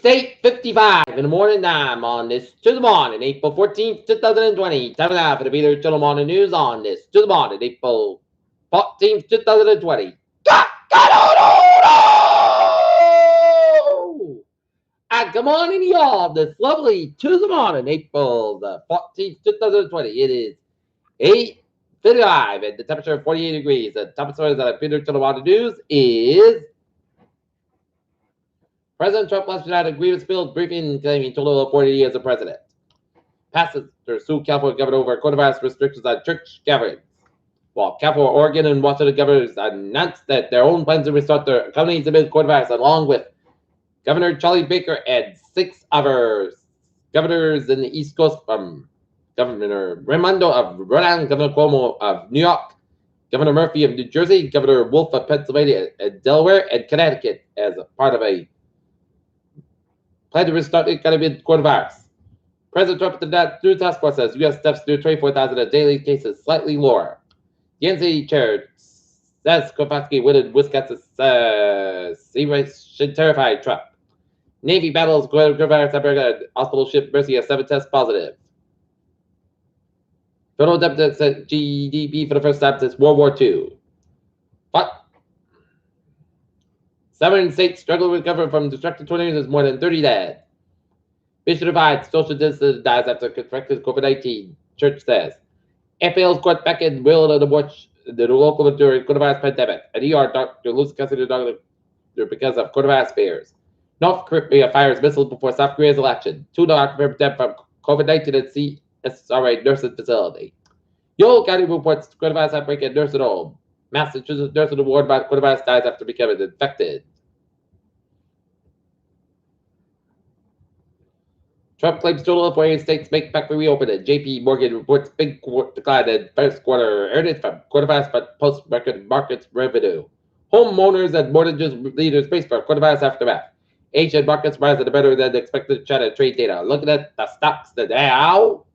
8:55 in the morning time on this Tuesday morning, April 14th, 2020. Time now for the Peter Tuesday morning news on this Tuesday morning, April 14th, 2020. And good morning, y'all. This lovely Tuesday morning, April the 14th, 2020. It is 8:55 and the temperature of 48 degrees. The top stories that Peter Tuesday morning news is President Trump last night agreed with Bill's briefing claiming total of 40 years as president. Pastors sue California governor over coronavirus restrictions on church gatherings. While California, Oregon, and Washington governors announced that their own plans to restart their economies amid coronavirus, along with Governor Charlie Baker and 6 others. Governors in the East Coast from Governor Raimondo of Rhode Island, Governor Cuomo of New York, Governor Murphy of New Jersey, Governor Wolf of Pennsylvania, and Delaware, and Connecticut as a part of a plan to restart the economy with coronavirus. President Trump at the new task force says U.S. steps through 24,000 a daily cases, slightly lower. The NC chair says Kovatsky winning Wisconsin sea race should terrify Trump. Navy battles coronavirus outbreak. Hospital ship Mercy has 7 tests positive. Federal deficit set GDP for the first time since World War II. But 7 states struggle to recover from destructive tornadoes as more than 30 dead. Bishop divides, social distance dies after contracted COVID-19, church says. FAL's court back in will of the watch the local during coronavirus pandemic. An ER doctor loses custody of the doctor because of coronavirus fears. North Korea fires missiles before South Korea's election. 2 doctors dead from COVID-19 at CSRA nursing facility. Yolo County reports coronavirus outbreak at nursing home. Massachusetts nurse warned about coronavirus dies after becoming infected. Trump claims total of 48 states make factory reopening. JP Morgan reports big decline in first quarter earnings from coronavirus but post-record markets revenue. Homeowners and mortgages leaders face for coronavirus aftermath. Asian markets rise at a better than expected China trade data. Looking at the stocks, the Dow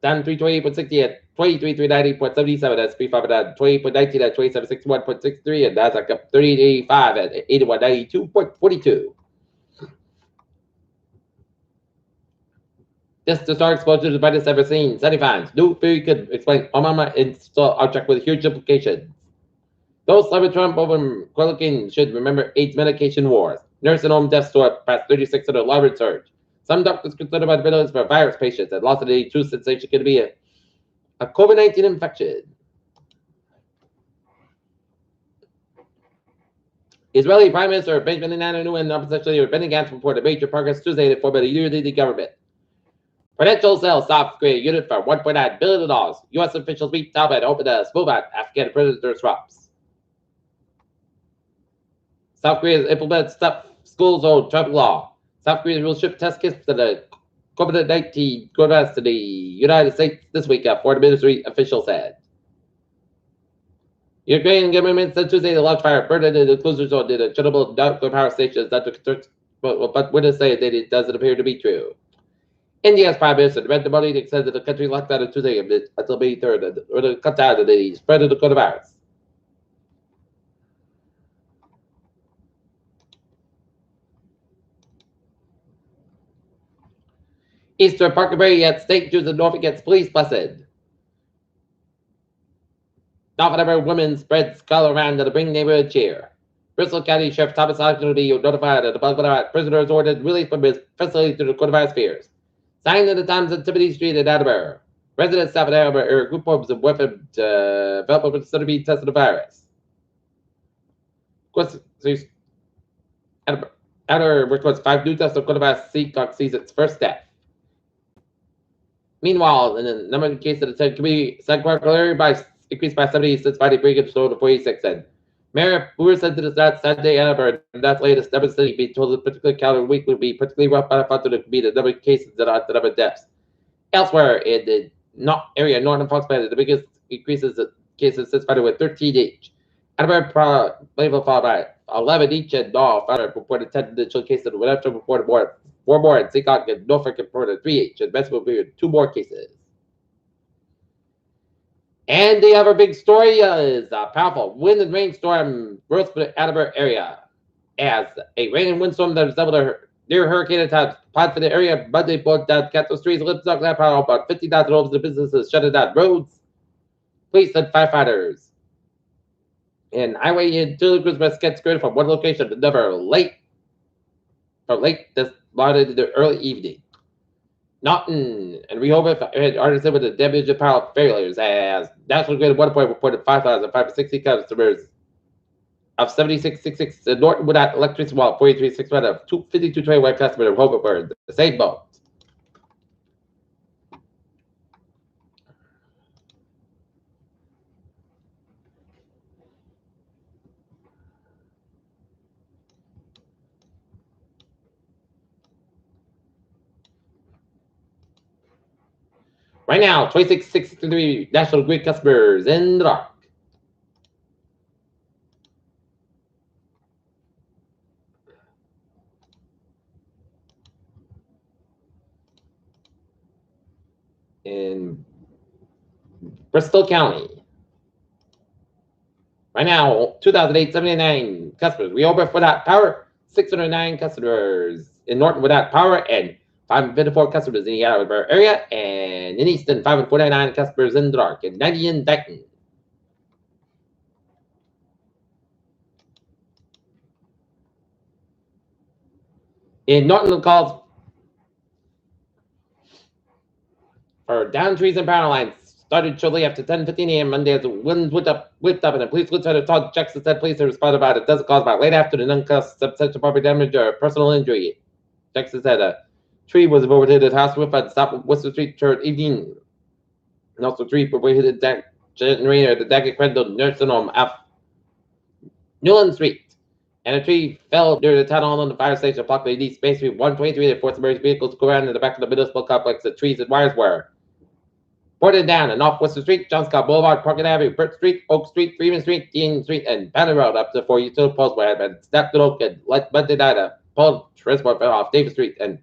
down 328.60 at 23,390.77. S&P 500 down 28.19 at 2761.63, and Nasdaq up 38.85 at 8192.42. This the star explosion the brightest ever seen. Sunny finds. New theory could explain Obama install object with huge implications. Those loving Trump over Quillikin should remember AIDS medication wars. Nursing home deaths soar past 3,600 large surge. Some doctors concerned about ventilators for virus patients and lost the true sensation could be a COVID-19 infection. Israeli Prime Minister Benjamin Netanyahu and opposition leader Benny Gantz reported major progress Tuesday to form a unity government. Financial sales South Korea unit for $1.9 billion. U.S. officials meet Taliban open a smooth out Afghan prisoner swaps. South Korea implements school zone travel law. South Korea will ship test kits to the COVID-19 coronavirus to the United States this week, a foreign ministry official said. Ukrainian government said Tuesday the launch fire burned into the closure zone near the Chernobyl nuclear power station, but witnesses say that it doesn't appear to be true. India's Prime Minister Narendra Modi said that the country locked down on Tuesday until May 3rd in order to cut down on the spread of the coronavirus. Eastern Parkbury at State Jews in Norfolk gets police busted. Norfolk women spreads color around to bring neighborhood cheer. Bristol County Sheriff Thomas Hodgson will be notified that the prisoners ordered released from his facility due to coronavirus fears. Signed in the Times on Tiffany Street in Attleboro. Residents south of Attleboro group homes of weapon development considered to be tested the virus. Of course, Attleboro records 5 new tests of coronavirus. Seacock sees its first death. Meanwhile, in the number of cases of the community, Santa Clara increased by 70 since Friday, bringing it to 46. And Mayor Brewer said to the Saturday Attleboro, and that's latest number city being told that particular calendar week would be particularly rough by the fact that it could be the number of cases that are the number of deaths. Elsewhere in the area, northern Fox Bay, the biggest increases in cases since Friday with 13 each. Attleboro followed by 11 each, and Friday reported 10 additional cases, and Webster reported 4 more, and Seacock and Norfolk reported 3 each, and Westfield reported 2 more cases. And the other big story is a powerful wind and rainstorm burst for the Attleboro area. as a rain and windstorm that resembled a near hurricane attack applied for the area. Monday brought down countless trees, livestock, land power, about 50,000 homes and businesses shutting down roads, police, and firefighters. And highway utility crews must get skirted from one location to another late this morning to the early evening. Norton and Rehoboth had artists with the damage and power failures as National Grid at one point reported 5,560 customers of 7666 in Norton without electricity, while 4361 of 5221 customers of Rehoboth were in the same boat. Right now, 2663 National Grid customers in the dark. In Bristol County. Right now, 2,879 customers. Rehoboth without power, 609 customers. In Norton without power, and 554 customers in the Attleboro area. And in Easton, 549 customers in the dark. And 90 in Dayton. In Norton, calls for down trees and power lines started shortly after 10:15 a.m. Monday as the winds whipped up, and the police lieutenant Todd Jackson said police had responded about a dozen calls about late afternoon uncaused substantial property damage or personal injury. Jackson said a tree was overhead at house roof at stop Western Street toward evening. And also a tree overhead at generator at the Daggett Crandall nursing home off Newland Street. And a tree fell near the town hall on the fire station blocked the East Space Street 123 that forced emergency vehicles to go around in the back of the municipal complex. The trees and wires were ported down and off Western Street, John Scott Boulevard, Park Avenue, Burt Street, Oak Street, Freeman Street, Dean Street, and Banner Road up to 4 utility poles where had been snapped and oak and like Monday night a pole transport fell off Davis Street, and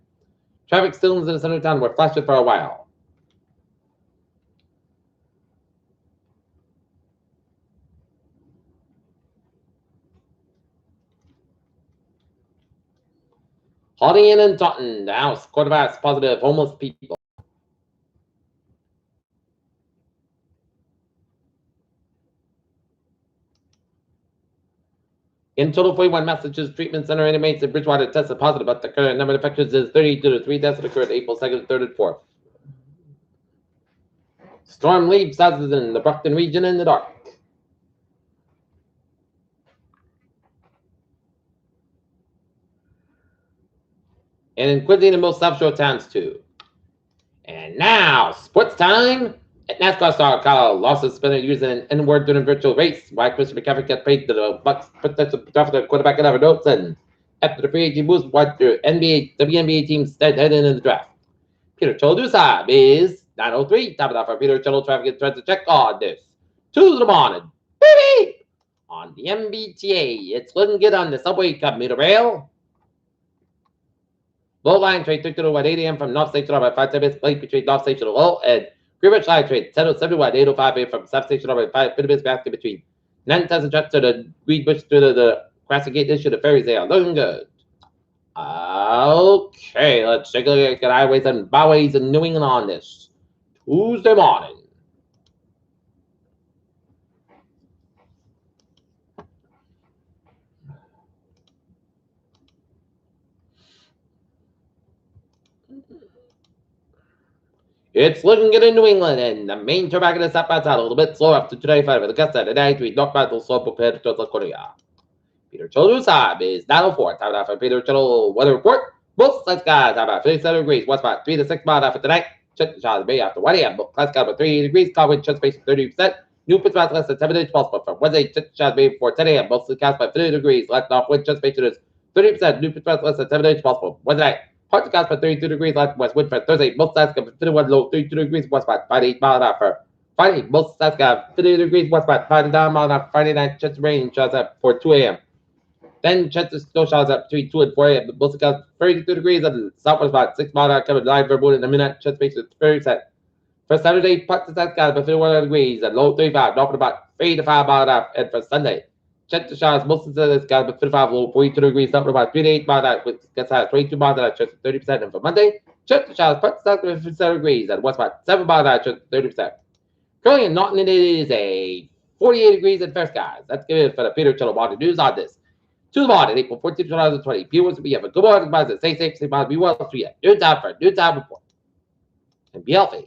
traffic signals in the center of town were flashing for a while. Holiday Inn in Taunton, the house, quarterback positive homeless people. In total, 41 Massachusetts Treatment Center inmates in Bridgewater tested positive, but the current number of infections is 30 due to 3 deaths that occurred April 2nd, 3rd, and 4th. Storm leaves houses in the Brockton region in the dark. And in Quincy and most South Shore towns too. And now, sports time. At NASCAR star Kyle lost his suspended using an N-word during a virtual race. Why Christian McCaffrey got paid to the Bucks potential quarterback and notes. And after the free agent moves, what the WNBA team instead heading in the draft. Peter Choldusab is 9:03. Top of that for Peter Cholo traffic tries to check on this Tuesday morning. Baby! On the MBTA, it's looking good on the subway commuter rail. Low line trade 3:08 a.m. from North Station by 5 minutes late between North Station Low and Greenwich Line trade 10:71 8:05 a.m. from South Station by 5 minutes basket between 9,000 trucks to the Greenwich to the Crossing Gate issue the ferries. They are looking good. Okay, let's take a look at highways and byways in New England on this Tuesday morning. It's looking good in New England, and the main turnback is up outside a little bit slow up to 295 with the gust at 93 northbound to slow prepared to South Korea. Peter Cholo's time is 9:04. Time now for Peter Cholo weather report. Both sides skies about 57 degrees. West spot 3 to 6 miles after tonight. Check the shot Bay after 1 a.m. Class sky about 3 degrees. Cloud wind chest space 30%. New pitch spots less than 7 inches. Pulse from Wednesday. Check the shot Bay before 10 a.m. Mostly cast by 50 degrees. Left off wind chest space is 30%. New pitch spots less than 7 inches. Pulse from Wednesday. Hard to cast by 32 degrees. Left west wind for Thursday. Most sides got 51 low 32 degrees. West spot 58 miles an hour. Friday, most sides got 50 degrees. West spot 59 miles an hour. Friday night chest rain shots up for 2 a.m. Then chances snow showers up between 2 and 4 a.m. Most got 32 degrees and southwest about 6 miles an hour coming live for in a minute. Chest space is 30%. For Saturday, part to south got about 51 degrees and low 35, north about 3 to 5 miles an hour. And for Sunday, Check the shots. Most of this got about 55 low, 42 degrees, something about 3 to 8 miles that gets out 22 miles that just 30%. And for Monday, check the shots. Put stuff to 57 degrees at what's about 7 miles that just 30%. Currently in Norton, it is a 48 degrees in fair skies. That's good for the Peter Chilabody news on this. To the morning, April 14, 2020. Viewers, we have a good morning. Stay safe, stay positive, be well. See you. Noon time for a noon time report. And be healthy.